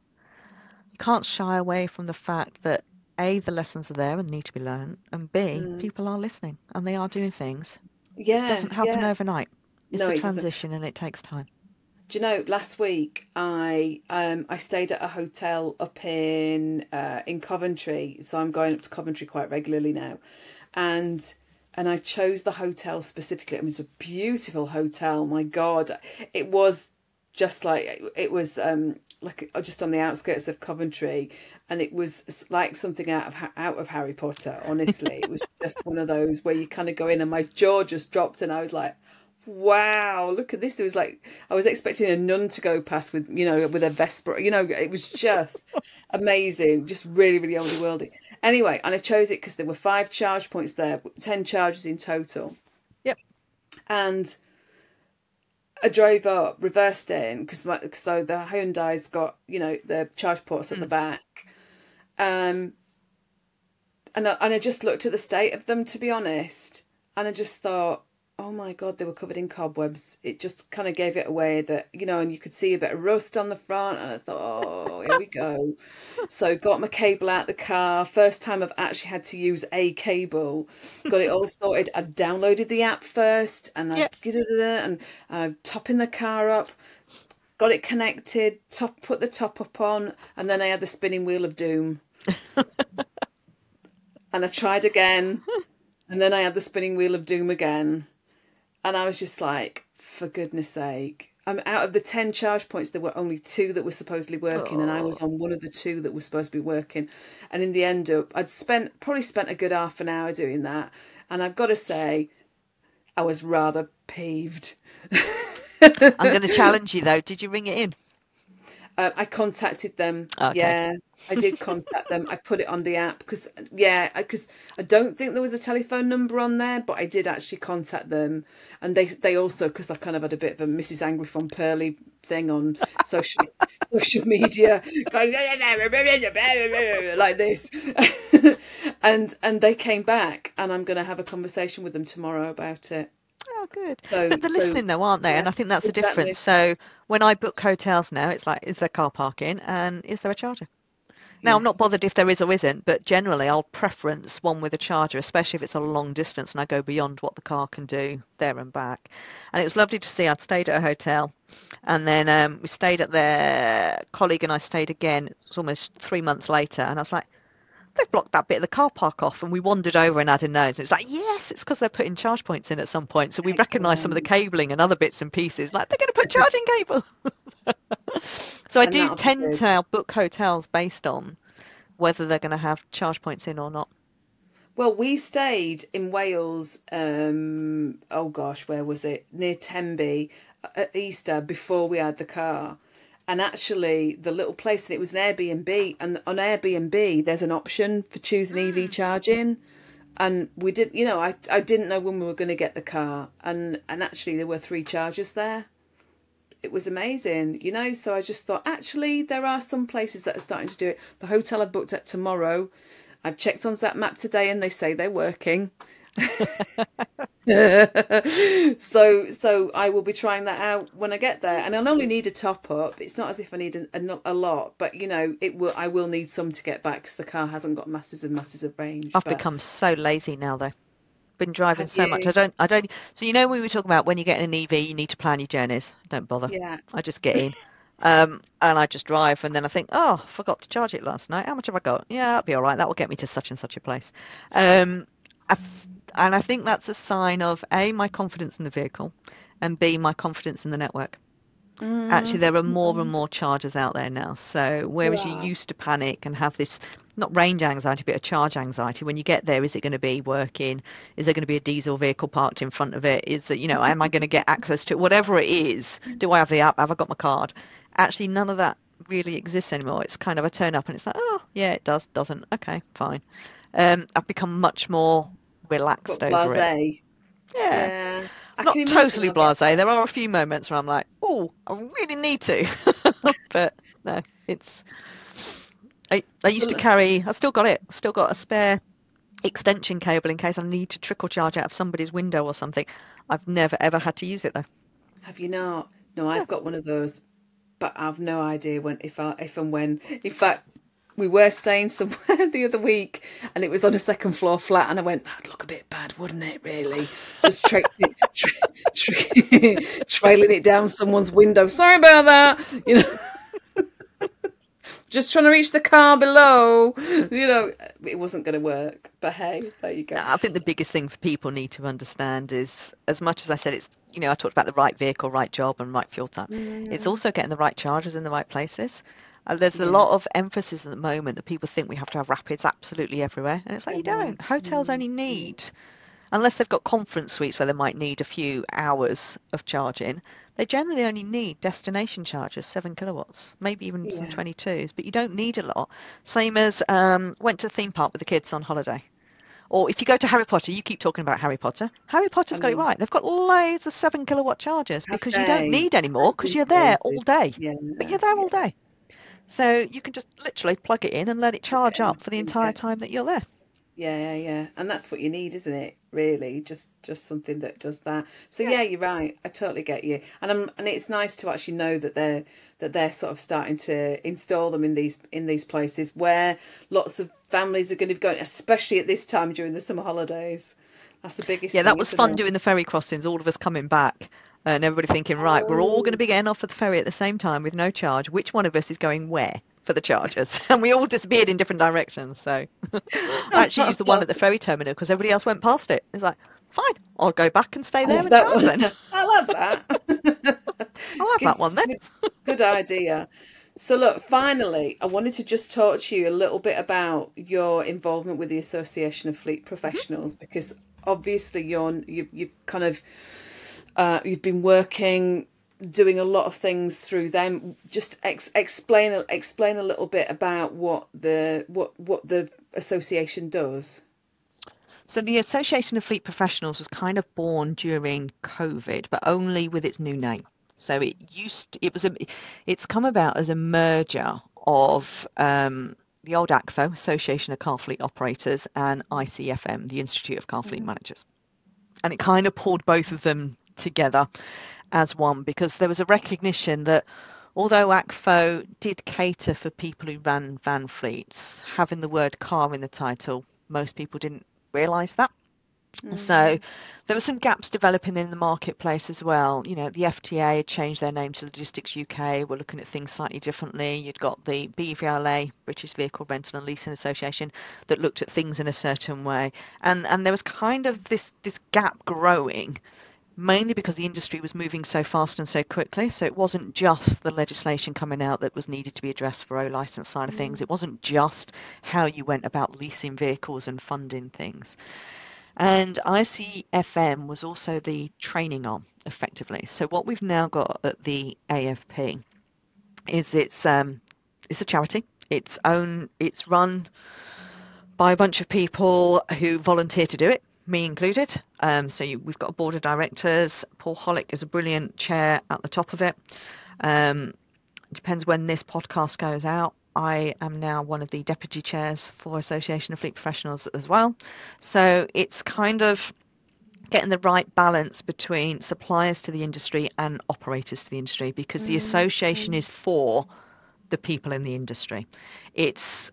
shy away from the fact that A, the lessons are there and need to be learned, and B, people are listening and they are doing things. It yeah, doesn't happen overnight. It's no, a it doesn't. transition and it takes time. Do you know, last week I stayed at a hotel up in Coventry, so I'm going up to Coventry quite regularly now, and I chose the hotel specifically. I mean, it's a beautiful hotel. My God, it was just like it was like just on the outskirts of Coventry, and it was like something out of Harry Potter. Honestly, it was just one of those where you kind of go in and my jaw just dropped, and I was like, wow, look at this. It was like I was expecting a nun to go past with, with a vesper. It was just amazing, just really, really oldie worldy. Anyway, and I chose it because there were 5 charge points there, 10 charges in total. Yep. And I drove up, reversed in so the Hyundai's got the charge ports at the back, and I just looked at the state of them, to be honest, and I just thought, oh my God, they were covered in cobwebs. It just kind of gave it away that, and you could see a bit of rust on the front. And I thought, oh, here we go. So got my cable out the car. First time I've actually had to use a cable. Got it all sorted. I downloaded the app first and I'm topping the car up. Got it connected, put the top up on, and then I had the spinning wheel of doom. And I tried again, and then I had the spinning wheel of doom again. And I was just like, for goodness sake. Out of the 10 charge points, there were only 2 that were supposedly working, and I was on one of the 2 that were supposed to be working. And in the end, I'd probably spent a good half an hour doing that. And I've got to say, I was rather peeved. I'm going to challenge you, though. Did you ring it in? I contacted them. Okay. Yeah, I did contact them. I put it on the app because I don't think there was a telephone number on there, but I did actually contact them, and they also, because I kind of had a bit of a Mrs. Angry from Pearly thing on social media, going like this, and they came back, and I'm going to have a conversation with them tomorrow about it. Oh, good. But they're listening though, aren't they? Yeah, and I think that's the exactly. difference. So when I book hotels now, it's like, is there car parking and is there a charger? Now, I'm not bothered if there is or isn't, but generally I'll preference one with a charger, especially if it's a long distance and I go beyond what the car can do there and back. And it was lovely to see. I'd stayed at a hotel, and then we stayed at their colleague and I stayed again. It was almost 3 months later, and I was like, they've blocked that bit of the car park off, and we wandered over and had a nose. And it's like, yes, it's because they're putting charge points in at some point. So we recognised some of the cabling and other bits and pieces. Like, they're going to put charging cable. So I do tend to book hotels based on whether they're going to have charge points in or not. Well, we stayed in Wales, oh gosh, where was it? Near Tenby at Easter before we had the car. And actually, the little place, and it was an Airbnb, and on Airbnb, there's an option for choosing EV charging. And we did, I didn't know when we were going to get the car. And actually, there were 3 chargers there. It was amazing, so I just thought, actually, there are some places that are starting to do it. The hotel I booked at tomorrow, I've checked on Zap Map today and they say they're working. So I will be trying that out when I get there, and I'll only need a top up. It's not as if I need a lot, but I will need some to get back because the car hasn't got masses and masses of range. I've become so lazy now, though. Been driving so much. I don't. So we were talking about when you get in an EV, you need to plan your journeys. Don't bother. Yeah. I just get in, and I just drive, and then I think, oh, I forgot to charge it last night. How much have I got? Yeah, that'll be all right. That will get me to such and such a place. And I think that's a sign of A, my confidence in the vehicle, and B, my confidence in the network. Actually, there are more and more chargers out there now. So whereas you used to panic and have this, not range anxiety, but a charge anxiety, when you get there, is it going to be working? Is there going to be a diesel vehicle parked in front of it? Is that, am I going to get access to it? Whatever it is, do I have the app? Have I got my card? Actually, none of that really exists anymore. It's kind of a turn up and it's like, oh, yeah, it does, doesn't. Okay, fine. I've become much more relaxed over it. Yeah. Not totally blasé. There are a few moments where I'm like, oh, I really need to. But No, it's. I used to carry. I still got it. I've still got a spare extension cable in case I need to trickle charge out of somebody's window or something. I've never ever had to use it though. Have you not? No, No. I've got one of those, but I've no idea when, if and when. In fact, we were staying somewhere the other week, and it was on a second floor flat, and I went, that'd look a bit bad, wouldn't it? Really, just trailing it down someone's window. Sorry about that. Just trying to reach the car below. It wasn't going to work. But hey, there you go. I think the biggest thing for people need to understand is, as much as I said, it's, I talked about the right vehicle, right job, and right fuel type. It's also getting the right chargers in the right places. There's a lot of emphasis at the moment that people think we have to have rapids absolutely everywhere. And it's like, you don't. Hotels only need, unless they've got conference suites where they might need a few hours of charging, they generally only need destination chargers, 7 kilowatts, maybe even some 22s, but you don't need a lot. Same as went to a theme park with the kids on holiday. Or if you go to Harry Potter, you keep talking about Harry Potter. Harry Potter's got it right. They've got loads of 7 kilowatt chargers because you don't need any more because you're there all day. But you're there all day. So you can just literally plug it in and let it charge up for the entire time that you're there. Yeah. And that's what you need, isn't it? Really, just something that does that. So yeah, you're right. I totally get you. And it's nice to actually know that they're sort of starting to install them in these places where lots of families are going to be going, especially at this time during the summer holidays. That's the biggest thing. Yeah, that was fun doing the ferry crossings, all of us coming back and everybody thinking, right, we're all going to be getting off of the ferry at the same time with no charge. Which one of us is going where for the chargers? And we all disappeared in different directions. So I actually used the one at the ferry terminal because everybody else went past it. It's like, fine, I'll go back and stay there and charge then. I love that. I'll have that one then. Good idea. So look, finally, I wanted to just talk to you a little bit about your involvement with the Association of Fleet Professionals, because obviously you've kind of you've been working, doing a lot of things through them. Just explain a little bit about what the association does. So the Association of Fleet Professionals was kind of born during COVID, but only with its new name. So it's come about as a merger of the old ACFO, Association of Car Fleet Operators, and ICFM, the Institute of Car Fleet Managers. And it kind of pulled both of them together as one, because there was a recognition that although ACFO did cater for people who ran van fleets, having the word car in the title, most people didn't realise that. So there were some gaps developing in the marketplace as well. The FTA had changed their name to Logistics UK. We're looking at things slightly differently. You'd got the BVLA, British Vehicle Rental and Leasing Association, that looked at things in a certain way. And there was kind of this gap growing, mainly because the industry was moving so fast and so quickly. So it wasn't just the legislation coming out that was needed to be addressed for O-licence side of things. It wasn't just how you went about leasing vehicles and funding things. And ICFM was also the training arm, effectively. So what we've now got at the AFP is it's a charity. It's run by a bunch of people who volunteer to do it, me included. We've got a board of directors. Paul Hollick is a brilliant chair at the top of it. It depends when this podcast goes out. I am now one of the deputy chairs for Association of Fleet Professionals as well. So it's kind of getting the right balance between suppliers to the industry and operators to the industry, because the association is for the people in the industry. It's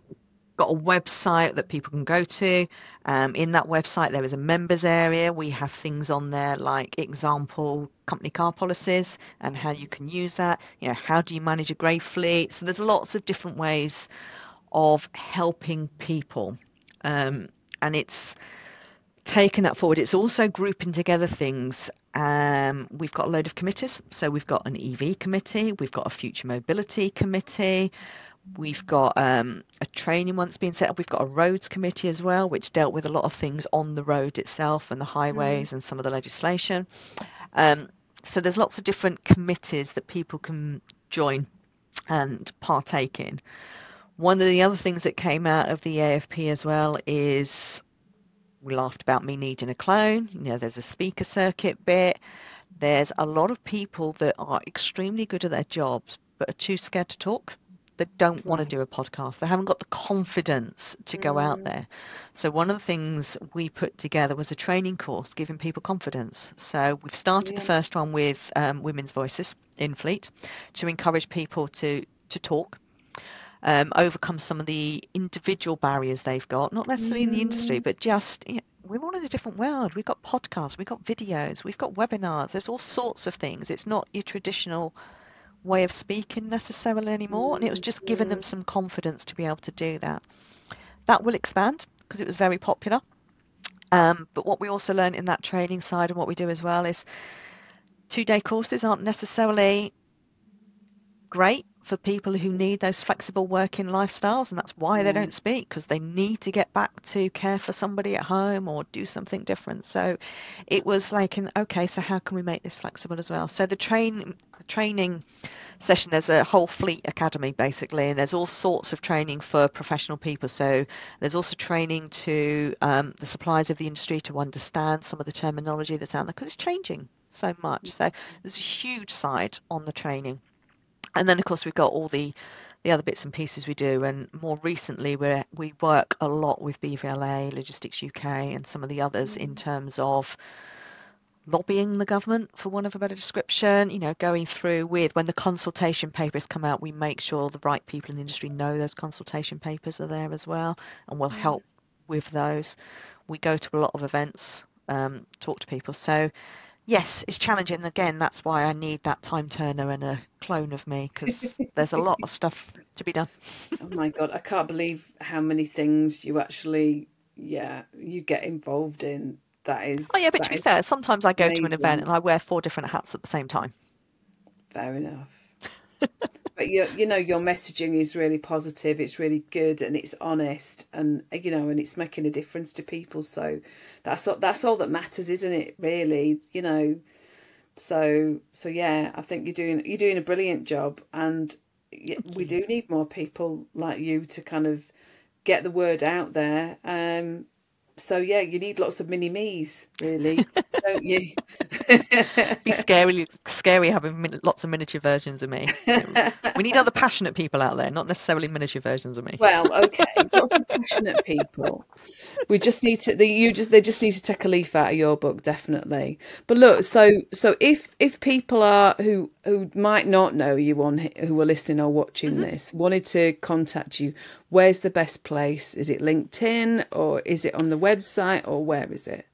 got a website that people can go to. In that website, there is a members area. We have things on there like example company car policies and how you can use that. How do you manage a grey fleet? So there's lots of different ways of helping people. And it's taken that forward. It's also grouping together things. We've got a load of committees. So we've got an EV committee. We've got a future mobility committee. We've got a training one that's been set up. We've got a roads committee as well, which dealt with a lot of things on the road itself and the highways and some of the legislation. So there's lots of different committees that people can join and partake in. One of the other things that came out of the AFP as well is, we laughed about me needing a clone. There's a speaker circuit bit. There's a lot of people that are extremely good at their jobs but are too scared to talk. that don't want to do a podcast. They haven't got the confidence to go out there. So one of the things we put together was a training course giving people confidence. So we've started the first one with women's voices in Fleet to encourage people to talk, overcome some of the individual barriers they've got, not necessarily in the industry, but just, we're all in a different world. We've got podcasts, we've got videos, we've got webinars. There's all sorts of things. It's not your traditional way of speaking necessarily anymore. And it was just giving them some confidence to be able to do that. That will expand because it was very popular. But what we also learned in that training side and what we do as well is 2-day courses aren't necessarily great for people who need those flexible working lifestyles, and that's why they don't speak, because they need to get back to care for somebody at home or do something different. So it was like, okay, so how can we make this flexible as well? So the training session, there's a whole Fleet academy basically, and there's all sorts of training for professional people. So there's also training to the suppliers of the industry to understand some of the terminology that's out there, because it's changing so much. So there's a huge side on the training. And then, of course, we've got all the other bits and pieces we do. And more recently, we work a lot with BVLA, Logistics UK, and some of the others in terms of lobbying the government, for want of a better description, going through with when the consultation papers come out, we make sure the right people in the industry know those consultation papers are there as well, and we'll help with those. We go to a lot of events, talk to people. So yes, it's challenging. Again, that's why I need that time turner and a clone of me, because there's a lot of stuff to be done. Oh my God, I can't believe how many things you actually, you get involved in. That is. Oh yeah, but to be fair, sometimes I go amazing. To an event and I wear 4 different hats at the same time. Fair enough. But your messaging is really positive. It's really good, and it's honest, and and it's making a difference to people. So that's all that matters, isn't it? Really, So yeah, I think you're doing a brilliant job, and we do need more people like you to kind of get the word out there. So yeah, you need lots of mini-me's, really, don't you? Be scary having lots of miniature versions of me. We need other passionate people out there, not necessarily miniature versions of me. Well, okay, lots of passionate people. We just need to. They just need to take a leaf out of your book, definitely. But look, so if people are who might not know you, who are listening or watching this, wanted to contact you, where's the best place? Is it LinkedIn, or is it on the website, or where is it?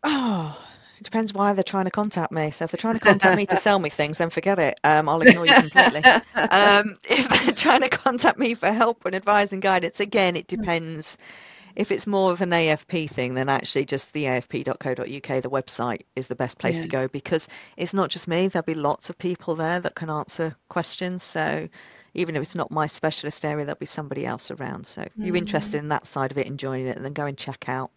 Oh, it depends why they're trying to contact me. So if they're trying to contact me to sell me things, then forget it. I'll ignore you completely. If they're trying to contact me for help and advice and guidance, again, it depends. If it's more of an AFP thing, then actually just the afp.co.uk, the website, is the best place to go, because it's not just me. There'll be lots of people there that can answer questions. So even if it's not my specialist area, there'll be somebody else around. So if you're interested in that side of it, enjoying it, then go and check out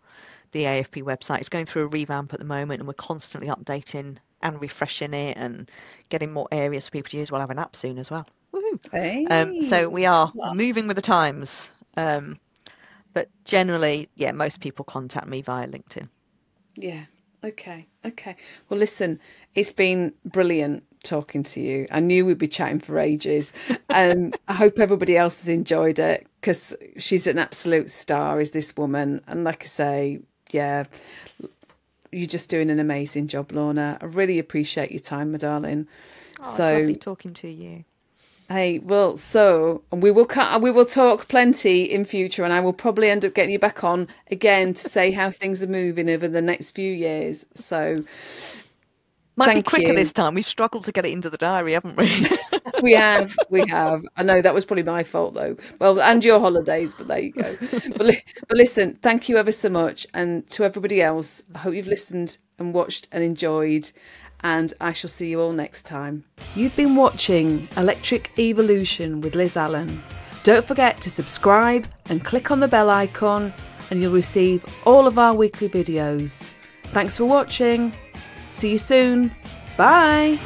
the AFP website. It's going through a revamp at the moment, and we're constantly updating and refreshing it and getting more areas for people to use. We'll have an app soon as well. Woohoo! Hey, so we are moving with the times. But generally, most people contact me via LinkedIn. Yeah. Okay. Well, listen, it's been brilliant talking to you. I knew we'd be chatting for ages. I hope everybody else has enjoyed it, because she's an absolute star, is this woman. And like I say, you're just doing an amazing job, Lorna. I really appreciate your time, my darling. Oh, it's lovely talking to you. Hey, well, we will talk plenty in future, and I will probably end up getting you back on again to say how things are moving over the next few years. So might be quicker this time. We've struggled to get it into the diary, haven't we? We have. I know that was probably my fault, though. Well, and your holidays, but there you go. But listen, thank you ever so much, and to everybody else, I hope you've listened and watched and enjoyed. And I shall see you all next time. You've been watching Electric Evolution with Liz Allan. Don't forget to subscribe and click on the bell icon, and you'll receive all of our weekly videos. Thanks for watching. See you soon. Bye.